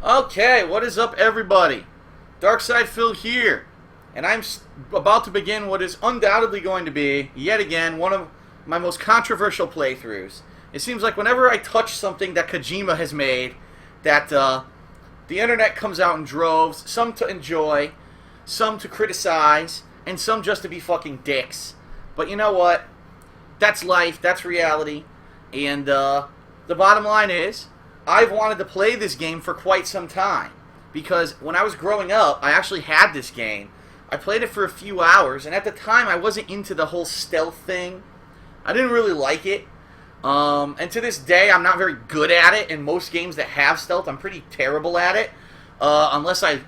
Okay, what is up, everybody? Darkside Phil here, and I'm about to begin what is undoubtedly going to be, yet again, one of my most controversial playthroughs. It seems like whenever I touch something that Kojima has made, that the internet comes out in droves, some to enjoy, some to criticize, and some just to be fucking dicks. But you know what? That's life, that's reality, and the bottom line is, I've wanted to play this game for quite some time, because when I was growing up, I actually had this game. I played it for a few hours, and at the time, I wasn't into the whole stealth thing. I didn't really like it, and to this day, I'm not very good at it. In most games that have stealth, I'm pretty terrible at it, unless I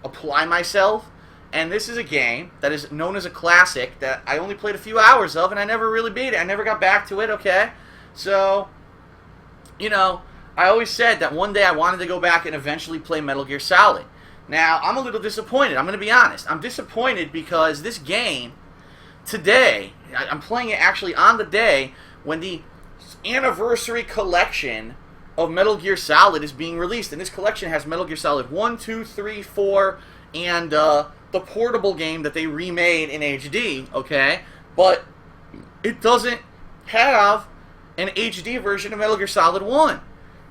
apply myself. And this is a game that is known as a classic that I only played a few hours of, and I never really beat it. I never got back to it, okay? So, I always said that one day I wanted to go back and eventually play Metal Gear Solid. Now, I'm a little disappointed. I'm going to be honest. I'm disappointed because this game, today, I'm playing it actually on the day when the anniversary collection of Metal Gear Solid is being released. And this collection has Metal Gear Solid 1, 2, 3, 4, and the portable game that they remade in HD, okay? But it doesn't have an HD version of Metal Gear Solid 1.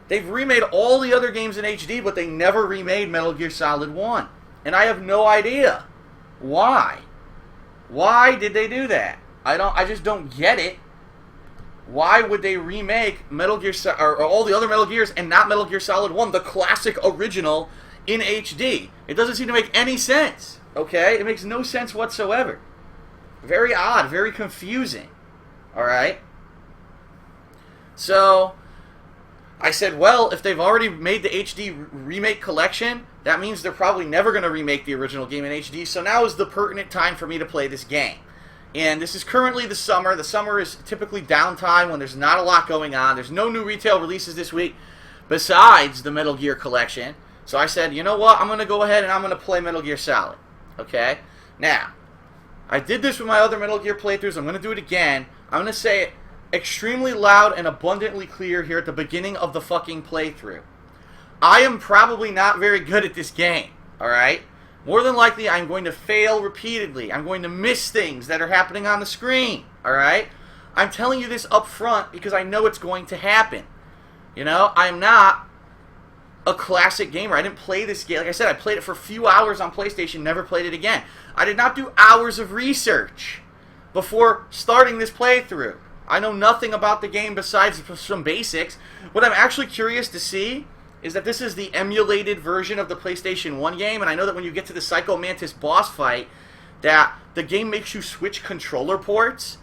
They've remade all the other games in HD, but they never remade Metal Gear Solid 1. And I have no idea why. Why did they do that? I just don't get it. Why would they remake Metal Gear or all the other Metal Gears and not Metal Gear Solid 1, the classic original, in HD? It doesn't seem to make any sense. Okay? It makes no sense whatsoever. Very odd, very confusing. Alright? So, I said, well, if they've already made the HD remake collection, that means they're probably never going to remake the original game in HD, so now is the pertinent time for me to play this game. And this is currently the summer. The summer is typically downtime when there's not a lot going on. There's no new retail releases this week besides the Metal Gear collection. So I said, you know what, I'm going to go ahead and I'm going to play Metal Gear Solid. Okay? Now, I did this with my other Metal Gear playthroughs. I'm going to do it again. I'm going to say it extremely loud and abundantly clear here at the beginning of the fucking playthrough. I am probably not very good at this game, alright? More than likely, I'm going to fail repeatedly. I'm going to miss things that are happening on the screen, alright? I'm telling you this up front because I know it's going to happen. I'm not a classic gamer. I didn't play this game. Like I said, I played it for a few hours on PlayStation, never played it again. I did not do hours of research before starting this playthrough. I know nothing about the game besides some basics. What I'm actually curious to see is that this is the emulated version of the PlayStation 1 game, and I know that when you get to the Psycho Mantis boss fight, that the game makes you switch controller ports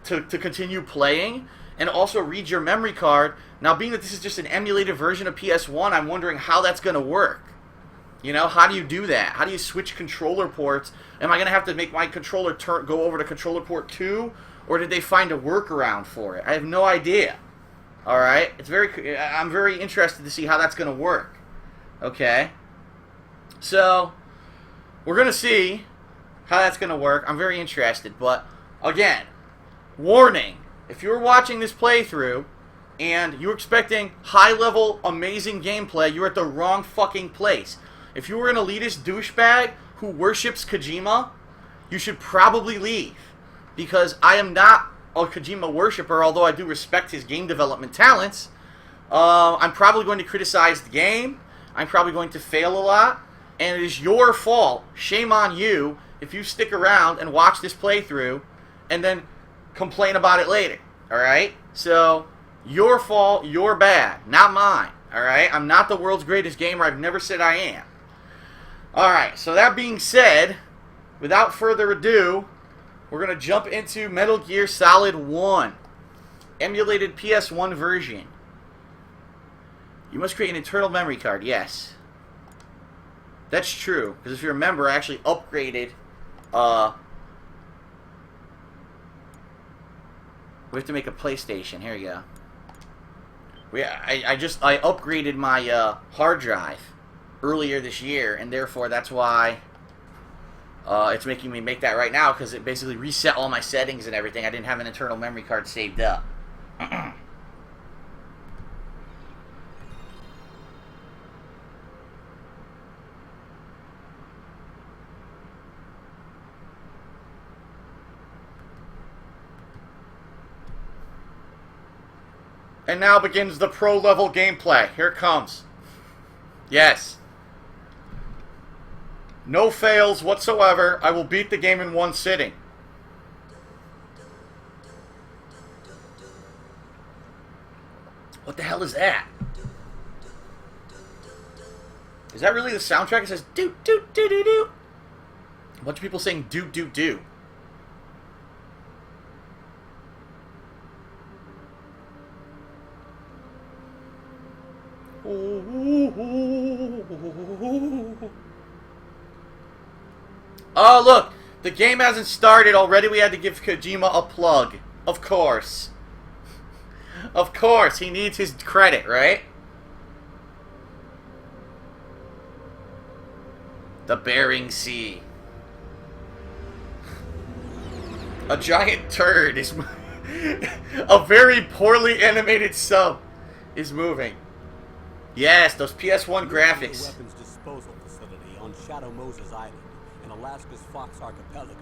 to continue playing, and also read your memory card. Now, being that this is just an emulated version of PS1, I'm wondering how that's going to work. How do you do that? How do you switch controller ports? Am I going to have to make my controller go over to controller port 2? Or did they find a workaround for it? I have no idea. Alright? I'm very interested to see how that's going to work. Okay? So, we're going to see how that's going to work. I'm very interested. But, again, warning. If you're watching this playthrough and you're expecting high-level, amazing gameplay, you're at the wrong fucking place. If you were an elitist douchebag who worships Kojima, you should probably leave. Because I am not a Kojima worshiper, although I do respect his game development talents. I'm probably going to criticize the game. I'm probably going to fail a lot. And it is your fault, shame on you, if you stick around and watch this playthrough and then complain about it later. Alright? So, your fault, your bad, not mine. Alright? I'm not the world's greatest gamer. I've never said I am. Alright, so that being said, without further ado, we're going to jump into Metal Gear Solid 1. Emulated PS1 version. You must create an internal memory card. Yes. That's true. Because if you remember, I actually upgraded... we have to make a PlayStation. Here you go. I upgraded my hard drive earlier this year. And therefore, that's why... it's making me make that right now because it basically reset all my settings and everything. I didn't have an internal memory card saved up. And now begins the pro-level gameplay. Here it comes. Yes. No fails whatsoever. I will beat the game in one sitting. What the hell is that? Is that really the soundtrack? It says do do do do do. A bunch of people saying do do do. Oh, look! The game hasn't started already. We had to give Kojima a plug. Of course. Of course. He needs his credit, right? The Bering Sea. A giant turd is... a very poorly animated sub is moving. Yes, those PS1 graphics. Weapons disposal facility on Shadow Moses Island in Alaska's Fox Archipelago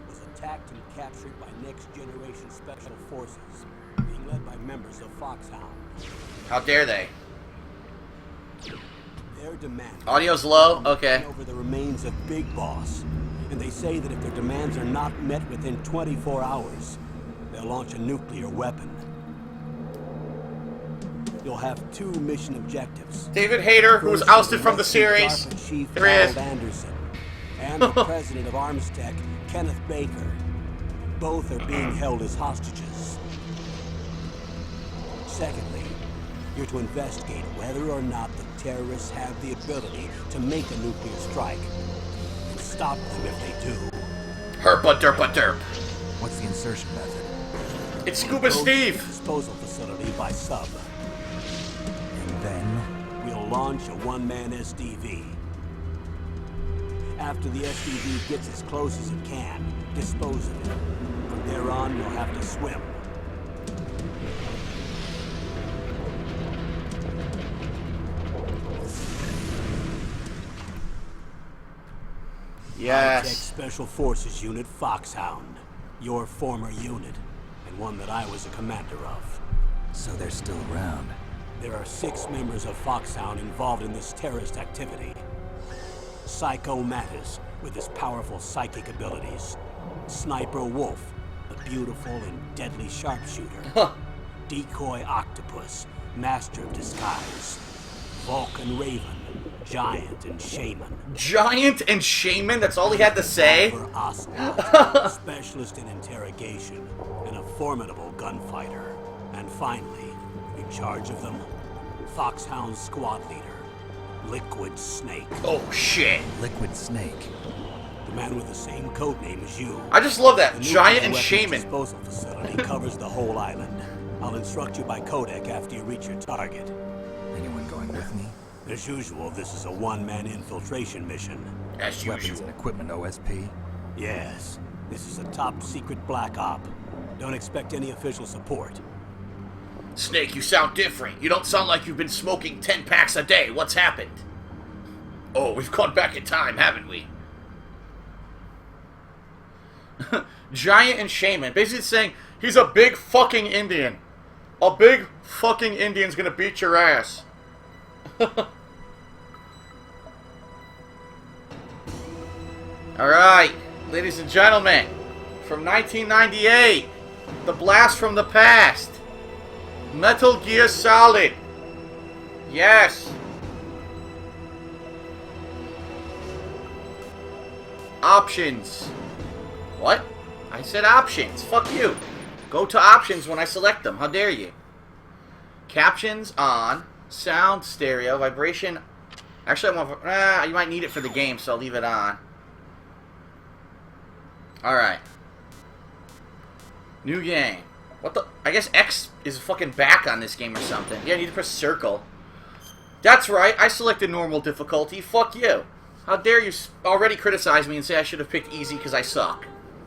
was attacked and captured by next-generation special forces, being led by members of Foxhound. How dare they? Their demand. Audio's low? Okay. Over the remains of Big Boss, and they say that if their demands are not met within 24 hours, they'll launch a nuclear weapon. You'll have two mission objectives. David Hayter, who was ousted from the series. There he is. Anderson, and the president of Armstech, Kenneth Baker. Both are being held as hostages. Secondly, you're to investigate whether or not the terrorists have the ability to make a nuclear strike, and stop them if they do. Herpa derpa derp. What's the insertion method? It's Scuba Steve. Disposal facility by sub. And then we'll launch a one-man SDV. After the SDV gets as close as it can, dispose of it. From there on, you'll have to swim. Yes. High-Tech Special Forces Unit Foxhound. Your former unit, and one that I was a commander of. So they're still around. There are 6 members of Foxhound involved in this terrorist activity. Psycho Mattis, with his powerful psychic abilities. Sniper Wolf, a beautiful and deadly sharpshooter. Decoy Octopus, master of disguise. Vulcan Raven, giant and shaman. Giant and shaman? That's all he had to say? Ocelot, specialist in interrogation, and a formidable gunfighter. And finally, in charge of them, Foxhound squad leader, Liquid Snake. Oh, shit. Liquid Snake. The man with the same codename as you. I just love that. The Giant and weapons shaman. disposal facility covers the whole island. I'll instruct you by codec after you reach your target. Anyone going with me? As usual, this is a one-man infiltration mission. As Weapons usual. and equipment OSP? Yes, this is a top-secret black op. Don't expect any official support. Snake, you sound different. You don't sound like you've been smoking 10 packs a day. What's happened? Oh, we've gone back in time, haven't we? Giant and shaman. Basically saying, he's a big fucking Indian. A big fucking Indian's gonna beat your ass. Alright, ladies and gentlemen, from 1998, the blast from the past, Metal Gear Solid. Yes. Options. What? I said options. Fuck you. Go to options when I select them. How dare you? Captions on. Sound stereo. Vibration. Actually, I want. You might need it for the game, so I'll leave it on. Alright. New game. What the? I guess X is fucking back on this game or something. Yeah, I need to press circle. That's right. I selected normal difficulty. Fuck you. How dare you already criticize me and say I should have picked easy because I suck.